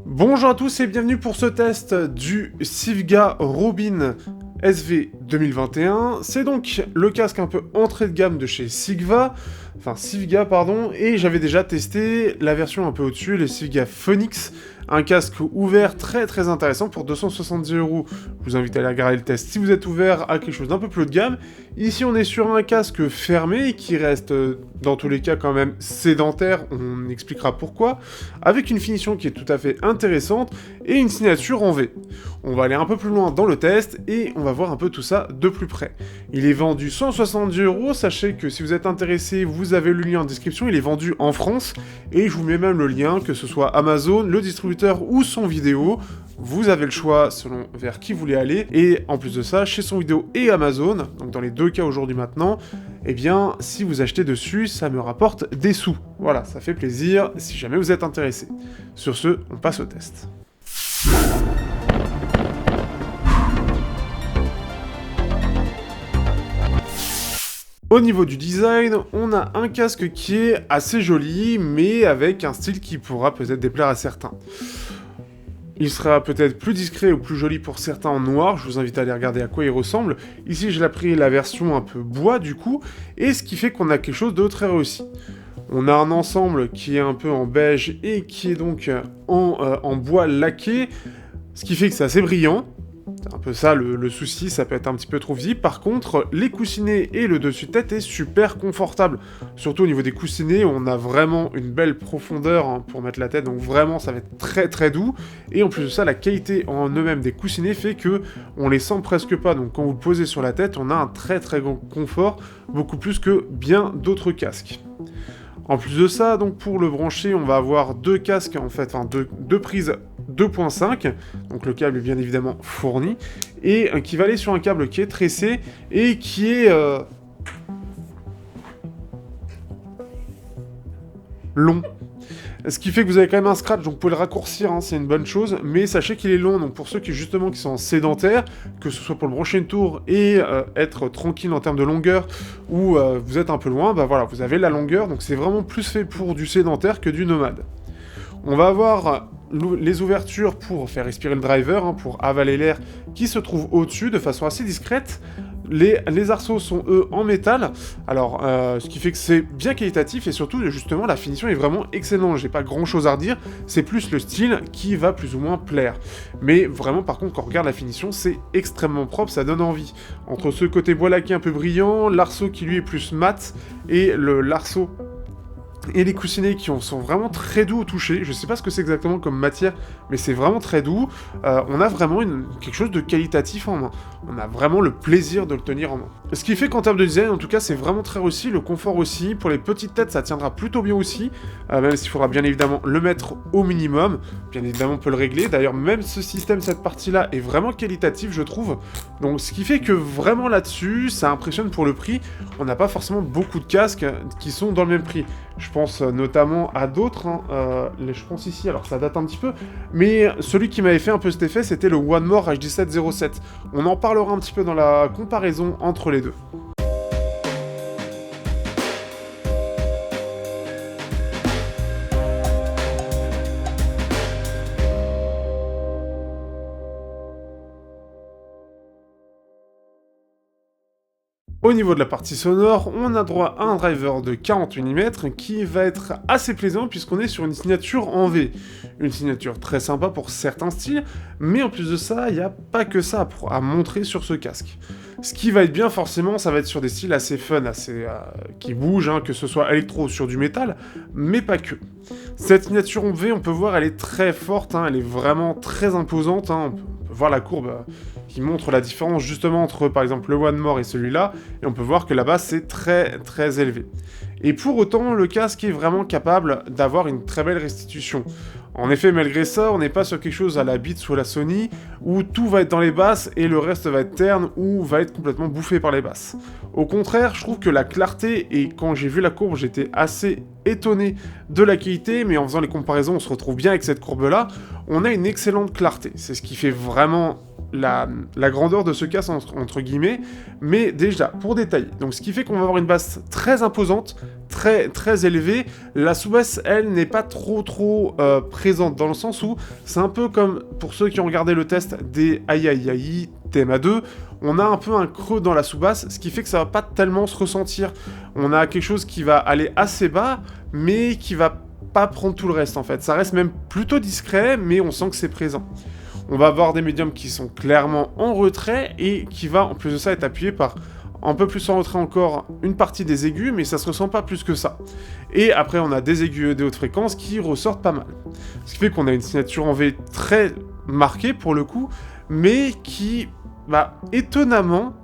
Bonjour à tous et bienvenue pour ce test du Sivga Robin SV 2021. C'est donc le casque un peu entrée de gamme de chez Sivga, et j'avais déjà testé la version un peu au-dessus, les Sivga Phoenix, un casque ouvert très intéressant pour 270€. Je vous invite à aller regarder le test si vous êtes ouvert à quelque chose d'un peu plus haut de gamme. Ici on est sur un casque fermé qui reste dans tous les cas quand même sédentaire, on expliquera pourquoi, avec une finition qui est tout à fait intéressante et une signature en V. On va aller un peu plus loin dans le test et on va voir un peu tout ça de plus près. Il est vendu 170€, sachez que si vous êtes intéressé, vous avez le lien en description, il est vendu en France et je vous mets même le lien, que ce soit Amazon, le distributeur ou son vidéo. Vous avez le choix selon vers qui vous voulez aller, et en plus de ça, chez son vidéo et Amazon, donc dans les deux cas aujourd'hui maintenant, eh bien, si vous achetez dessus, ça me rapporte des sous. Voilà, ça fait plaisir si jamais vous êtes intéressé. Sur ce, on passe au test. Au niveau du design, on a un casque qui est assez joli, mais avec un style qui pourra peut-être déplaire à certains. Il sera peut-être plus discret ou plus joli pour certains en noir, je vous invite à aller regarder à quoi il ressemble. Ici, j'ai pris la version un peu bois du coup, et ce qui fait qu'on a quelque chose de très réussi. On a un ensemble qui est un peu en beige et qui est donc en bois laqué, ce qui fait que c'est assez brillant. C'est un peu ça le souci, ça peut être un petit peu trop visible. Par contre, les coussinets et le dessus de tête est super confortable. Surtout au niveau des coussinets, on a vraiment une belle profondeur pour mettre la tête, donc vraiment ça va être très doux. Et en plus de ça, la qualité en eux-mêmes des coussinets fait que on les sent presque pas. Donc quand vous le posez sur la tête, on a un très grand confort, beaucoup plus que bien d'autres casques. En plus de ça, donc pour le brancher, on va avoir deux casques, en fait, enfin deux prises 2.5, donc le câble est bien évidemment fourni, et qui va aller sur un câble qui est tressé, et qui est long. Ce qui fait que vous avez quand même un scratch, donc vous pouvez le raccourcir, hein, c'est une bonne chose, mais sachez qu'il est long, donc pour ceux qui sont sédentaires, que ce soit pour le brancher une tour et être tranquille en termes de longueur, ou vous êtes un peu loin, bah voilà, vous avez la longueur, donc c'est vraiment plus fait pour du sédentaire que du nomade. On va avoir les ouvertures pour faire respirer le driver, hein, pour avaler l'air qui se trouve au-dessus de façon assez discrète. Les arceaux sont eux en métal, alors ce qui fait que c'est bien qualitatif et surtout justement la finition est vraiment excellente. J'ai pas grand chose à redire, c'est plus le style qui va plus ou moins plaire. Mais vraiment par contre quand on regarde la finition c'est extrêmement propre, ça donne envie. Entre ce côté bois laqué un peu brillant, l'arceau qui lui est plus mat et l'arceau et les coussinets qui sont vraiment très doux au toucher. Je sais pas ce que c'est exactement comme matière, mais c'est vraiment très doux. On a vraiment quelque chose de qualitatif en main. On a vraiment le plaisir de le tenir en main. Ce qui fait qu'en termes de design, en tout cas, c'est vraiment très réussi. Le confort aussi. Pour les petites têtes, ça tiendra plutôt bien aussi. Même s'il faudra bien évidemment le mettre au minimum. Bien évidemment, on peut le régler. D'ailleurs, même ce système, cette partie-là, est vraiment qualitatif, je trouve. Donc, ce qui fait que vraiment là-dessus, ça impressionne pour le prix. On n'a pas forcément beaucoup de casques qui sont dans le même prix. Je pense notamment à d'autres, hein. Je pense ici, alors ça date un petit peu, mais celui qui m'avait fait un peu cet effet, c'était le One More H1707. On en parlera un petit peu dans la comparaison entre les deux. Au niveau de la partie sonore, on a droit à un driver de 40 mm qui va être assez plaisant puisqu'on est sur une signature en V. Une signature très sympa pour certains styles, mais en plus de ça, il n'y a pas que ça à montrer sur ce casque. Ce qui va être bien forcément, ça va être sur des styles assez fun, assez qui bougent, hein, que ce soit électro ou sur du métal, mais pas que. Cette signature en V, on peut voir, elle est très forte, hein, elle est vraiment très imposante, hein, on peut voir la courbe qui montre la différence justement entre par exemple le One More et celui-là, et on peut voir que là-bas c'est très élevé. Et pour autant, le casque est vraiment capable d'avoir une très belle restitution. En effet, malgré ça, on n'est pas sur quelque chose à la Beats ou à la Sony, où tout va être dans les basses et le reste va être terne ou va être complètement bouffé par les basses. Au contraire, je trouve que la clarté, et quand j'ai vu la courbe, j'étais assez étonné de la qualité, mais en faisant les comparaisons, on se retrouve bien avec cette courbe-là, on a une excellente clarté. C'est ce qui fait vraiment la grandeur de ce casque entre guillemets, mais déjà pour détailler. Donc ce qui fait qu'on va avoir une basse très imposante, très élevée. La sous-basse, elle, n'est pas trop présente, dans le sens où c'est un peu comme pour ceux qui ont regardé le test des Ai TMA2, on a un peu un creux dans la sous-basse, ce qui fait que ça va pas tellement se ressentir. On a quelque chose qui va aller assez bas, mais qui va pas prendre tout le reste en fait. Ça reste même plutôt discret, mais on sent que c'est présent. On va avoir des médiums qui sont clairement en retrait et qui va en plus de ça être appuyé par un peu plus en retrait encore une partie des aigus, mais ça se ressent pas plus que ça. Et après on a des aigus des hautes fréquences qui ressortent pas mal. Ce qui fait qu'on a une signature en V très marquée pour le coup, mais qui, étonnamment,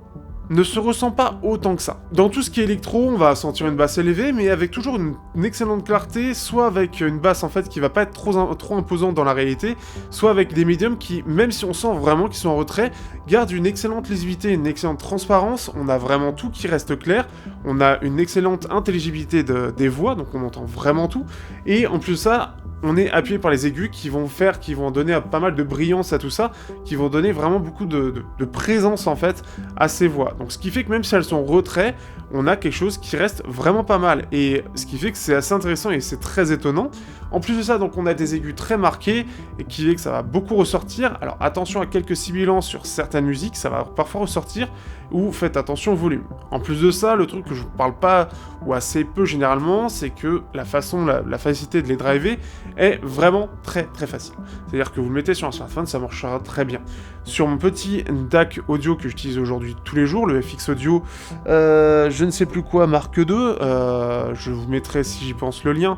ne se ressent pas autant que ça. Dans tout ce qui est électro, on va sentir une basse élevée, mais avec toujours une excellente clarté, soit avec une basse en fait qui va pas être trop imposante dans la réalité, soit avec des médiums qui, même si on sent vraiment qu'ils sont en retrait, gardent une excellente lisibilité, une excellente transparence, on a vraiment tout qui reste clair, on a une excellente intelligibilité des voix, donc on entend vraiment tout, et en plus de ça, on est appuyé par les aigus qui vont donner pas mal de brillance à tout ça, qui vont donner vraiment beaucoup de présence en fait à ces voix. Donc ce qui fait que même si elles sont en retrait, on a quelque chose qui reste vraiment pas mal. Et ce qui fait que c'est assez intéressant et c'est très étonnant. En plus de ça, donc on a des aigus très marqués et qui fait que ça va beaucoup ressortir. Alors attention à quelques sibilants sur certaines musiques, ça va parfois ressortir, ou faites attention au volume. En plus de ça, le truc que je parle pas, ou assez peu généralement, c'est que la facilité de les driver est vraiment très facile. C'est-à-dire que vous le mettez sur un smartphone, ça marchera très bien. Sur mon petit DAC audio que j'utilise aujourd'hui tous les jours, le FX Audio, je ne sais plus quoi, marque 2, je vous mettrai si j'y pense le lien.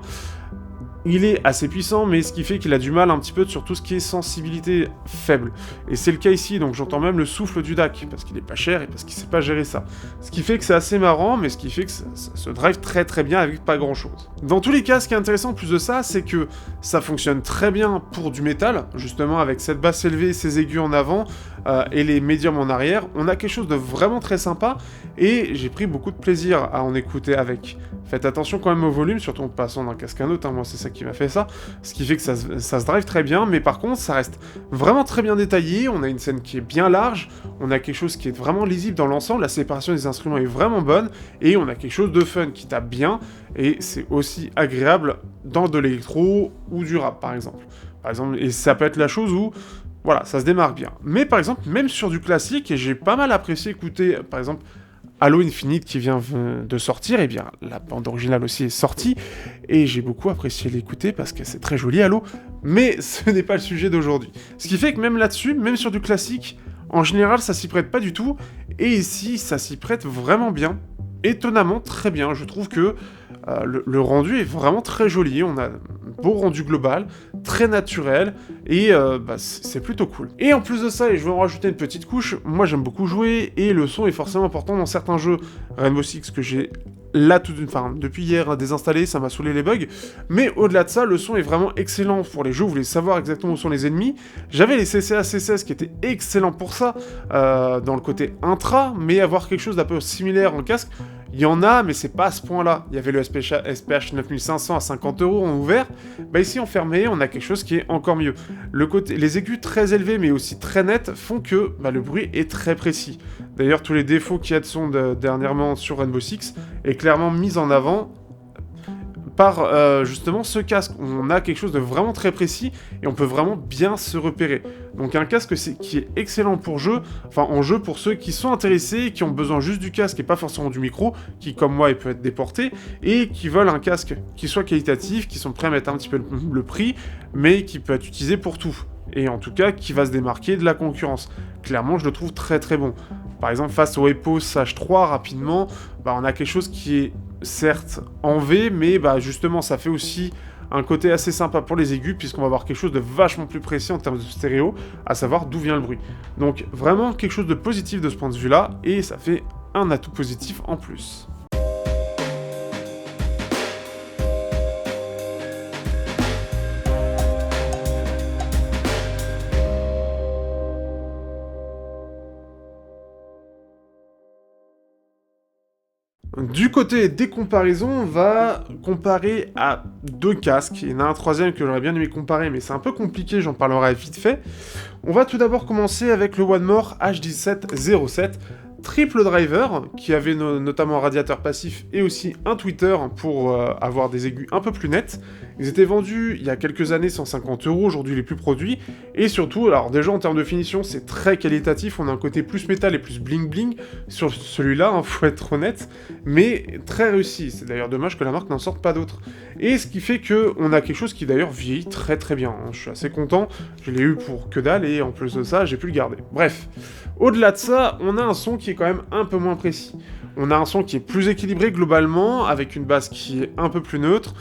Il est assez puissant, mais ce qui fait qu'il a du mal un petit peu sur tout ce qui est sensibilité faible. Et c'est le cas ici, donc j'entends même le souffle du DAC, parce qu'il est pas cher et parce qu'il sait pas gérer ça. Ce qui fait que c'est assez marrant, mais ce qui fait que ça se drive très bien avec pas grand chose. Dans tous les cas, ce qui est intéressant en plus de ça, c'est que ça fonctionne très bien pour du métal, justement avec cette basse élevée, ces aigus en avant, et les médiums en arrière. On a quelque chose de vraiment très sympa, et j'ai pris beaucoup de plaisir à en écouter avec. Faites attention quand même au volume, surtout en passant d'un casque à un autre, moi c'est ça qui m'a fait ça, ce qui fait que ça se drive très bien, mais par contre ça reste vraiment très bien détaillé, on a une scène qui est bien large, on a quelque chose qui est vraiment lisible dans l'ensemble, la séparation des instruments est vraiment bonne, et on a quelque chose de fun qui tape bien, et c'est aussi agréable dans de l'électro ou du rap par exemple. Et ça peut être la chose où voilà, ça se démarque bien. Mais par exemple, même sur du classique, et j'ai pas mal apprécié écouter, par exemple, Halo Infinite qui vient de sortir, et bien la bande originale aussi est sortie, et j'ai beaucoup apprécié l'écouter parce que c'est très joli Halo, mais ce n'est pas le sujet d'aujourd'hui. Ce qui fait que même là-dessus, même sur du classique, en général ça s'y prête pas du tout, et ici ça s'y prête vraiment bien, étonnamment très bien, je trouve que le rendu est vraiment très joli, on a un beau rendu global, très naturel, et c'est plutôt cool. Et en plus de ça, et je vais en rajouter une petite couche, moi j'aime beaucoup jouer, et le son est forcément important dans certains jeux. Rainbow Six que j'ai là depuis hier désinstallé, ça m'a saoulé les bugs, mais au-delà de ça, le son est vraiment excellent pour les jeux, vous voulez savoir exactement où sont les ennemis. J'avais les CCA C16 qui étaient excellents pour ça, dans le côté intra, mais avoir quelque chose d'un peu similaire en casque, il y en a, mais c'est pas à ce point-là. Il y avait le SPH 9500 à 50€ en ouvert. Ici, en fermé, on a quelque chose qui est encore mieux. Les aigus très élevés, mais aussi très nets, font que le bruit est très précis. D'ailleurs, tous les défauts qu'il y a de son dernièrement sur Rainbow Six est clairement mis en avant par justement ce casque. On a quelque chose de vraiment très précis et on peut vraiment bien se repérer. Donc un casque qui est excellent en jeu pour ceux qui sont intéressés, qui ont besoin juste du casque et pas forcément du micro, qui comme moi il peut être déporté, et qui veulent un casque qui soit qualitatif, qui sont prêts à mettre un petit peu le prix, mais qui peut être utilisé pour tout. Et en tout cas qui va se démarquer de la concurrence. Clairement je le trouve très bon. Par exemple face au Epos H3 rapidement, on a quelque chose qui est certes en V, mais justement ça fait aussi un côté assez sympa pour les aigus, puisqu'on va avoir quelque chose de vachement plus précis en termes de stéréo, à savoir d'où vient le bruit. Donc vraiment quelque chose de positif de ce point de vue-là, et ça fait un atout positif en plus. Du côté des comparaisons, on va comparer à 2 casques. Il y en a un troisième que j'aurais bien aimé comparer, mais c'est un peu compliqué, j'en parlerai vite fait. On va tout d'abord commencer avec le One More H1707, triple driver, qui avait notamment un radiateur passif et aussi un tweeter pour avoir des aigus un peu plus nets. Ils étaient vendus il y a quelques années 150 €, aujourd'hui les plus produits, et surtout, alors déjà en termes de finition, c'est très qualitatif, on a un côté plus métal et plus bling bling sur celui-là, hein, faut être honnête, mais très réussi, c'est d'ailleurs dommage que la marque n'en sorte pas d'autres. Et ce qui fait que on a quelque chose qui d'ailleurs vieillit très très bien, hein. Je suis assez content, je l'ai eu pour que dalle, et en plus de ça, j'ai pu le garder. Bref, au-delà de ça, on a un son qui est quand même un peu moins précis. On a un son qui est plus équilibré globalement, avec une basse qui est un peu plus neutre,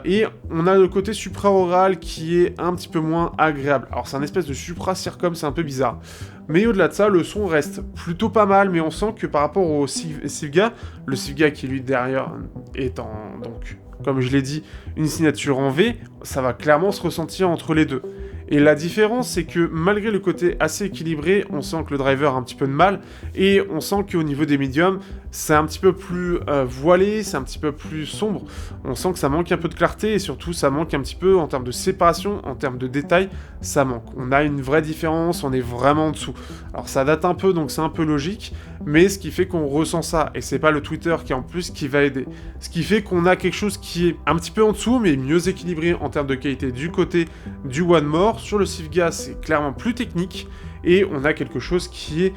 et on a le côté supra-oral qui est un petit peu moins agréable. Alors c'est un espèce de supra-circum, c'est un peu bizarre. Mais au-delà de ça, le son reste plutôt pas mal, mais on sent que par rapport au Sivga, le Sivga qui lui derrière est en, donc, comme je l'ai dit, une signature en V, ça va clairement se ressentir entre les deux. Et la différence, c'est que malgré le côté assez équilibré, on sent que le driver a un petit peu de mal, et on sent qu'au niveau des médiums, c'est un petit peu plus voilé, c'est un petit peu plus sombre. On sent que ça manque un peu de clarté, et surtout, ça manque un petit peu en termes de séparation, en termes de détails, ça manque. On a une vraie différence, on est vraiment en dessous. Alors ça date un peu, donc c'est un peu logique, mais ce qui fait qu'on ressent ça, et c'est pas le Twitter qui en plus qui va aider. Ce qui fait qu'on a quelque chose qui est un petit peu en dessous, mais mieux équilibré en termes de qualité du côté du One More. Sur le Sivga, c'est clairement plus technique, et on a quelque chose qui est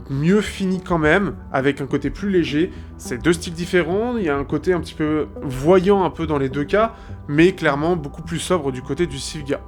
mieux fini quand même, avec un côté plus léger. C'est deux styles différents, il y a un côté un petit peu voyant un peu dans les deux cas, mais clairement beaucoup plus sobre du côté du Sivga.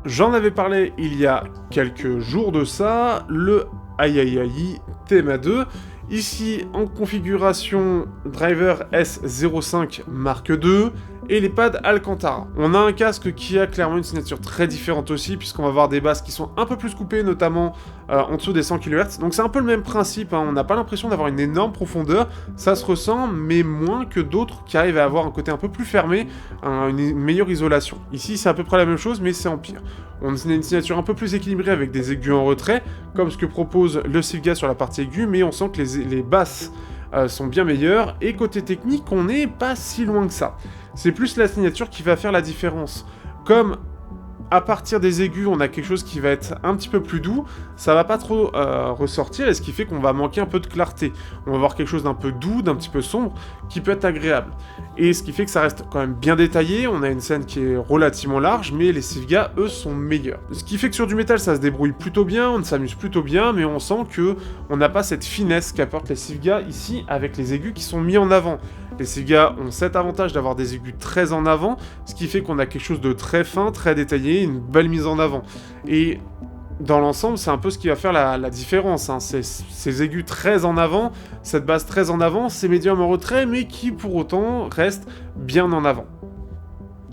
J'en avais parlé il y a quelques jours de ça, le Aiaiai TMA 2, ici en configuration driver S05 Mark II, et les pads Alcantara. On a un casque qui a clairement une signature très différente aussi, puisqu'on va avoir des basses qui sont un peu plus coupées, notamment en dessous des 100 kHz. Donc c'est un peu le même principe, hein. On n'a pas l'impression d'avoir une énorme profondeur, ça se ressent, mais moins que d'autres qui arrivent à avoir un côté un peu plus fermé, une meilleure isolation. Ici c'est à peu près la même chose, mais c'est en pire. On a une signature un peu plus équilibrée avec des aigus en retrait, comme ce que propose le Sivga sur la partie aiguë, mais on sent que les basses sont bien meilleures, et côté technique, on n'est pas si loin que ça. C'est plus la signature qui va faire la différence. Comme à partir des aigus, on a quelque chose qui va être un petit peu plus doux, ça va pas trop ressortir, et ce qui fait qu'on va manquer un peu de clarté. On va avoir quelque chose d'un peu doux, d'un petit peu sombre, qui peut être agréable. Et ce qui fait que ça reste quand même bien détaillé, on a une scène qui est relativement large, mais les Sivga, eux, sont meilleurs. Ce qui fait que sur du métal, ça se débrouille plutôt bien, on s'amuse plutôt bien, mais on sent que on n'a pas cette finesse qu'apportent les Sivga ici, avec les aigus qui sont mis en avant. Les Sivga ont cet avantage d'avoir des aigus très en avant, ce qui fait qu'on a quelque chose de très fin, très détaillé, une belle mise en avant. Et dans l'ensemble, c'est un peu ce qui va faire la différence, hein. Ces aigus très en avant, cette basse très en avant, ces médiums en retrait, mais qui pour autant restent bien en avant.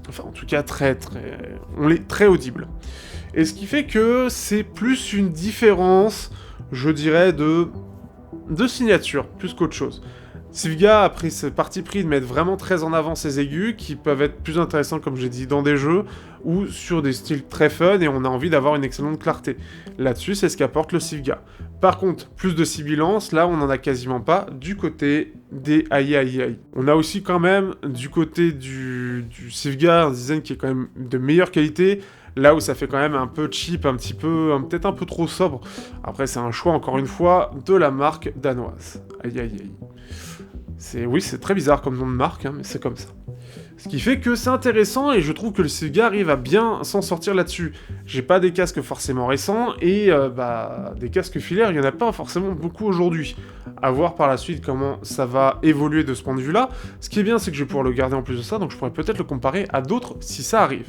Enfin, en tout cas, on est très audible. Et ce qui fait que c'est plus une différence, je dirais, de signature, plus qu'autre chose. Sivga a pris ce parti pris de mettre vraiment très en avant ses aigus, qui peuvent être plus intéressants, comme j'ai dit, dans des jeux, ou sur des styles très fun, et on a envie d'avoir une excellente clarté. Là-dessus, c'est ce qu'apporte le Sivga. Par contre, plus de sibilance, là, on n'en a quasiment pas du côté des Aiaiai. On a aussi quand même, du côté du Sivga, un design qui est quand même de meilleure qualité, là où ça fait quand même un peu cheap, peut-être un peu trop sobre. Après, c'est un choix, encore une fois, de la marque danoise. Aiaiai. Oui, c'est très bizarre comme nom de marque, hein, mais c'est comme ça. Ce qui fait que c'est intéressant, et je trouve que le Sivga arrive à bien s'en sortir là-dessus. J'ai pas des casques forcément récents, et des casques filaires, il y en a pas forcément beaucoup aujourd'hui. À voir par la suite comment ça va évoluer de ce point de vue-là. Ce qui est bien, c'est que je vais pouvoir le garder en plus de ça, donc je pourrais peut-être le comparer à d'autres si ça arrive.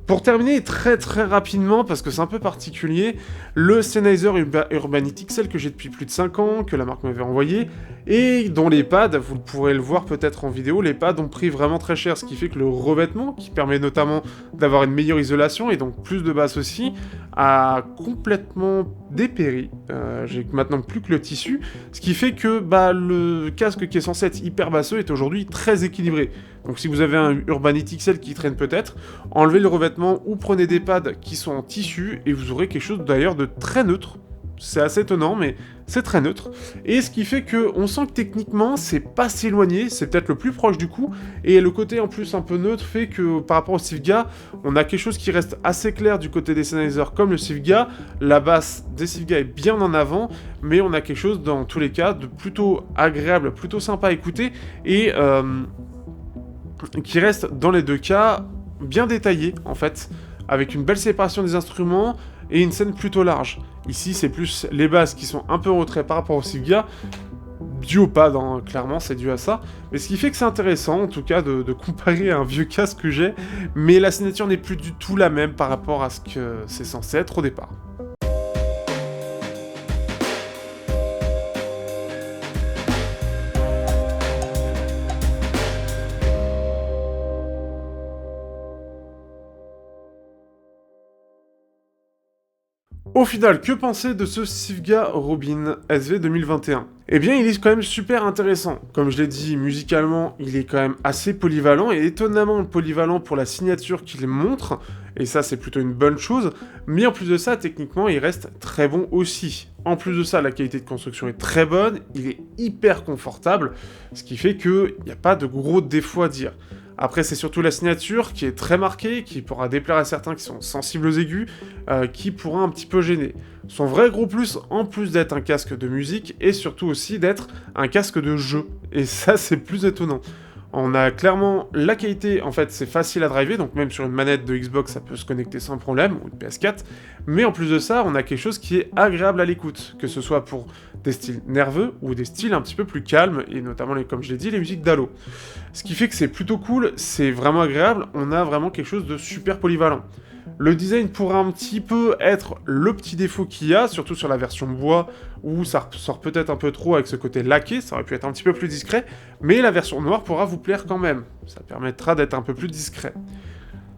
Pour terminer très très rapidement, parce que c'est un peu particulier, le Sennheiser Urbanity, celle que j'ai depuis plus de 5 ans, que la marque m'avait envoyé, et dont les pads, vous pourrez le voir peut-être en vidéo, les pads ont pris vraiment très cher, ce qui fait que le revêtement, qui permet notamment d'avoir une meilleure isolation, et donc plus de basse aussi, a complètement dépéri. J'ai maintenant plus que le tissu, ce qui fait que le casque qui est censé être hyper basseux est aujourd'hui très équilibré. Donc si vous avez un Urbanity XL qui traîne peut-être, enlevez le revêtement ou prenez des pads qui sont en tissu, et vous aurez quelque chose d'ailleurs de très neutre, C'est assez étonnant, mais c'est très neutre. Et ce qui fait que on sent que techniquement, c'est pas si éloigné, c'est peut-être le plus proche du coup. Et le côté en plus un peu neutre fait que par rapport au Sivga, on a quelque chose qui reste assez clair du côté des Sennheiser comme le Sivga. La basse des Sivga est bien en avant, mais on a quelque chose dans tous les cas de plutôt agréable, plutôt sympa à écouter et qui reste dans les deux cas bien détaillé en fait, avec une belle séparation des instruments et une scène plutôt large. Ici, c'est plus les basses qui sont un peu en retrait par rapport au Sivga, dû au pad, hein, clairement, c'est dû à ça. Mais ce qui fait que c'est intéressant, en tout cas, de comparer à un vieux casque que j'ai, mais la signature n'est plus du tout la même par rapport à ce que c'est censé être au départ. Au final, que penser de ce Sivga Robin SV 2021 ? Eh bien, il est quand même super intéressant. Comme je l'ai dit, musicalement, il est quand même assez polyvalent, et étonnamment polyvalent pour la signature qu'il montre, et ça, c'est plutôt une bonne chose, mais en plus de ça, techniquement, il reste très bon aussi. En plus de ça, la qualité de construction est très bonne, il est hyper confortable, ce qui fait qu'il n'y a pas de gros défauts à dire. Après, c'est surtout la signature qui est très marquée, qui pourra déplaire à certains qui sont sensibles aux aigus, qui pourra un petit peu gêner. Son vrai gros plus, en plus d'être un casque de musique, est surtout aussi d'être un casque de jeu. Et ça, c'est plus étonnant. On a clairement la qualité, en fait, c'est facile à driver, donc même sur une manette de Xbox, ça peut se connecter sans problème, ou de PS4. Mais en plus de ça, on a quelque chose qui est agréable à l'écoute, que ce soit pour des styles nerveux ou des styles un petit peu plus calmes, et notamment, comme je l'ai dit, les musiques d'Halo. Ce qui fait que c'est plutôt cool, c'est vraiment agréable, on a vraiment quelque chose de super polyvalent. Le design pourrait un petit peu être le petit défaut qu'il y a, surtout sur la version bois, où ça ressort peut-être un peu trop avec ce côté laqué, ça aurait pu être un petit peu plus discret, mais la version noire pourra vous plaire quand même, ça permettra d'être un peu plus discret.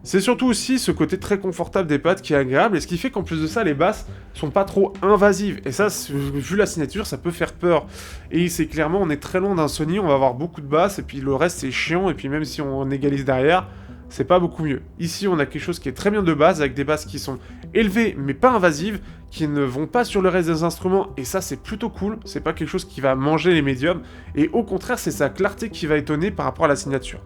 C'est surtout aussi ce côté très confortable des pads qui est agréable, et ce qui fait qu'en plus de ça, les basses sont pas trop invasives, et ça, vu la signature, ça peut faire peur. Et c'est clairement, on est très loin d'un Sony, on va avoir beaucoup de basses, et puis le reste c'est chiant, et puis même si on égalise derrière, c'est pas beaucoup mieux. Ici, on a quelque chose qui est très bien de base, avec des basses qui sont élevées, mais pas invasives, qui ne vont pas sur le reste des instruments, et ça, c'est plutôt cool, c'est pas quelque chose qui va manger les médiums, et au contraire, c'est sa clarté qui va étonner par rapport à la signature.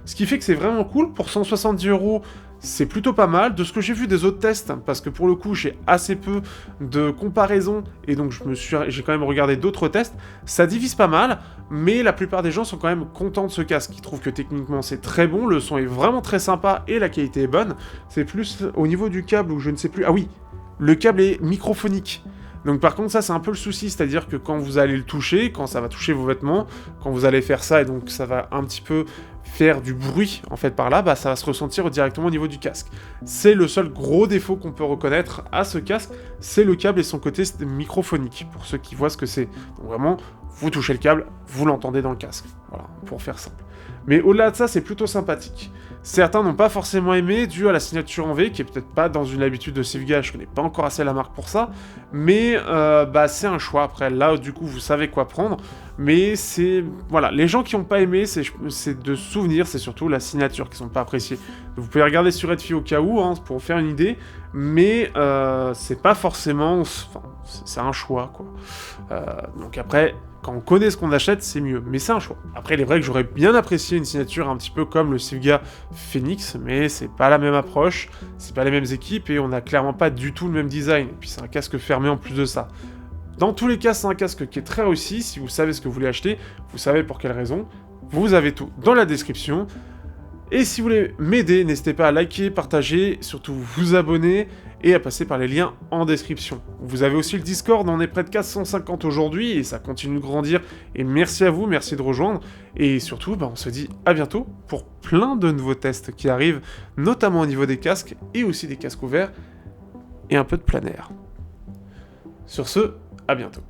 Ce qui fait que c'est vraiment cool, pour 170€, c'est plutôt pas mal. De ce que j'ai vu des autres tests, parce que pour le coup j'ai assez peu de comparaisons, et donc j'ai quand même regardé d'autres tests, ça divise pas mal, mais la plupart des gens sont quand même contents de ce casque. Ils trouvent que techniquement c'est très bon, le son est vraiment très sympa, et la qualité est bonne. C'est plus au niveau du câble où je ne sais plus... Ah oui, le câble est microphonique. Donc par contre ça c'est un peu le souci, c'est-à-dire que quand vous allez le toucher, quand ça va toucher vos vêtements, quand vous allez faire ça et donc ça va un petit peu faire du bruit en fait par là, bah ça va se ressentir directement au niveau du casque. C'est le seul gros défaut qu'on peut reconnaître à ce casque, c'est le câble et son côté microphonique, pour ceux qui voient ce que c'est. Donc vraiment, vous touchez le câble, vous l'entendez dans le casque, voilà, pour faire simple. Mais au-delà de ça, c'est plutôt sympathique. Certains n'ont pas forcément aimé, dû à la signature en V, qui est peut-être pas dans une habitude de Sivga, je connais pas encore assez la marque pour ça, mais bah c'est un choix. Après, là, du coup, vous savez quoi prendre, mais c'est... Voilà, les gens qui n'ont pas aimé, c'est de souvenirs, c'est surtout la signature qui sont pas appréciés. Vous pouvez regarder sur Redfi au cas où, hein, pour vous faire une idée, mais c'est pas forcément... Enfin, c'est un choix, quoi. Donc après... Quand on connaît ce qu'on achète, c'est mieux, mais c'est un choix. Après, il est vrai que j'aurais bien apprécié une signature un petit peu comme le Sivga Phoenix, mais c'est pas la même approche, c'est pas les mêmes équipes, et on a clairement pas du tout le même design. Et puis c'est un casque fermé en plus de ça. Dans tous les cas, c'est un casque qui est très réussi. Si vous savez ce que vous voulez acheter, vous savez pour quelle raison. Vous avez tout dans la description. Et si vous voulez m'aider, n'hésitez pas à liker, partager, surtout vous abonner et à passer par les liens en description. Vous avez aussi le Discord, on est près de 450 aujourd'hui et ça continue de grandir. Et merci à vous, merci de rejoindre. Et surtout, on se dit à bientôt pour plein de nouveaux tests qui arrivent, notamment au niveau des casques et aussi des casques ouverts et un peu de plein air. Sur ce, à bientôt.